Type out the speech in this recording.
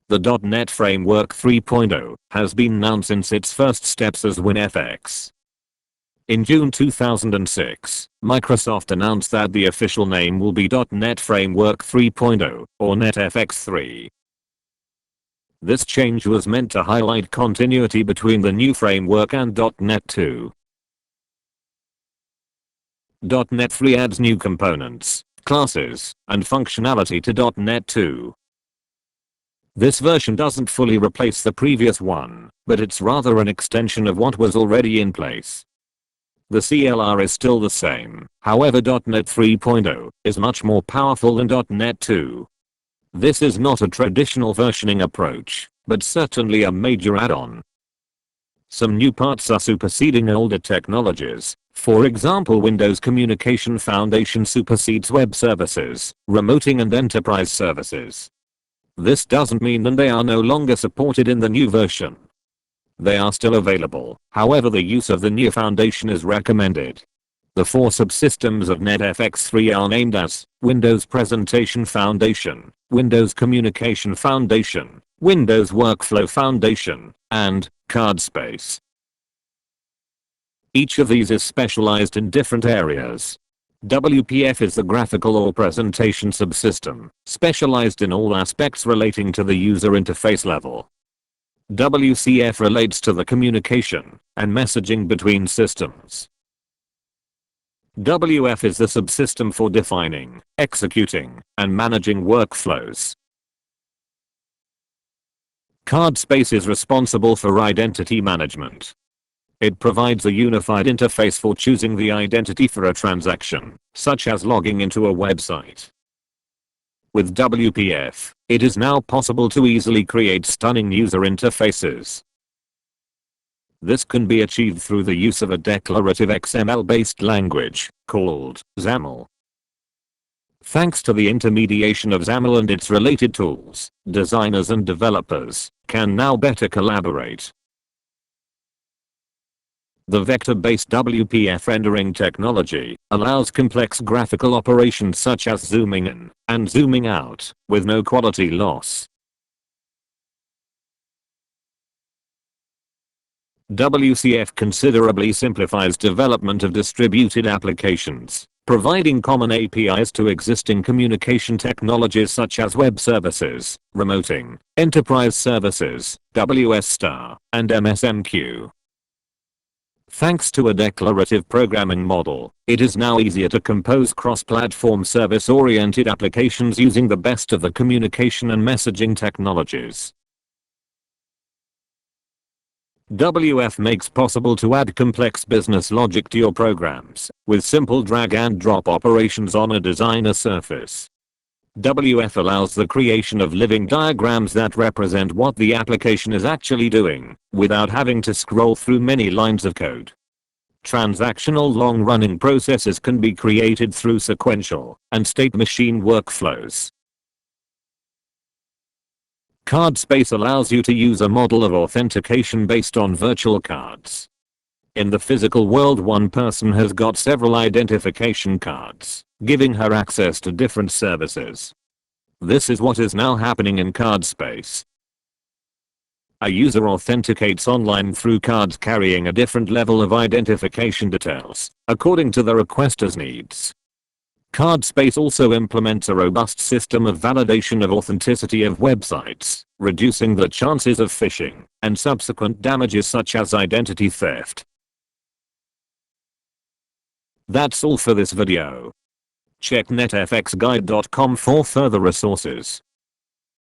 The .NET Framework 3.0 has been known since its first steps as WinFX. In June 2006, Microsoft announced that the official name will be .NET Framework 3.0 or NetFX 3. This change was meant to highlight continuity between the new framework and .NET 2. .NET 3 adds new components, classes, and functionality to .NET 2. This version doesn't fully replace the previous one, but it's rather an extension of what was already in place. The CLR is still the same, however .NET 3.0 is much more powerful than .NET 2. This is not a traditional versioning approach, but certainly a major add-on. Some new parts are superseding older technologies. For example, Windows Communication Foundation supersedes web services, remoting and enterprise services. This doesn't mean that they are no longer supported in the new version. They are still available, however the use of the new foundation is recommended. The four subsystems of NetFX 3 are named as Windows Presentation Foundation, Windows Communication Foundation, Windows Workflow Foundation, and CardSpace. Each of these is specialized in different areas. WPF is the graphical or presentation subsystem, specialized in all aspects relating to the user interface level. WCF relates to the communication and messaging between systems. WF is the subsystem for defining, executing, and managing workflows. CardSpace is responsible for identity management. It provides a unified interface for choosing the identity for a transaction, such as logging into a website. With WPF, it is now possible to easily create stunning user interfaces. This can be achieved through the use of a declarative XML-based language called XAML. Thanks to the intermediation of XAML and its related tools, designers and developers can now better collaborate. The vector-based WPF rendering technology allows complex graphical operations such as zooming in and zooming out with no quality loss. WCF considerably simplifies development of distributed applications, providing common APIs to existing communication technologies such as web services, remoting, enterprise services, WS*, and MSMQ. Thanks to a declarative programming model, it is now easier to compose cross-platform service-oriented applications using the best of the communication and messaging technologies. WF makes possible to add complex business logic to your programs with simple drag and drop operations on a designer surface. WF allows the creation of living diagrams that represent what the application is actually doing, without having to scroll through many lines of code. Transactional long-running processes can be created through sequential and state machine workflows. CardSpace allows you to use a model of authentication based on virtual cards. In the physical world, one person has got several identification cards, giving her access to different services. This is what is now happening in CardSpace. A user authenticates online through cards carrying a different level of identification details, according to the requester's needs. CardSpace also implements a robust system of validation of authenticity of websites, reducing the chances of phishing and subsequent damages such as identity theft. That's all for this video. Check netfxguide.com for further resources.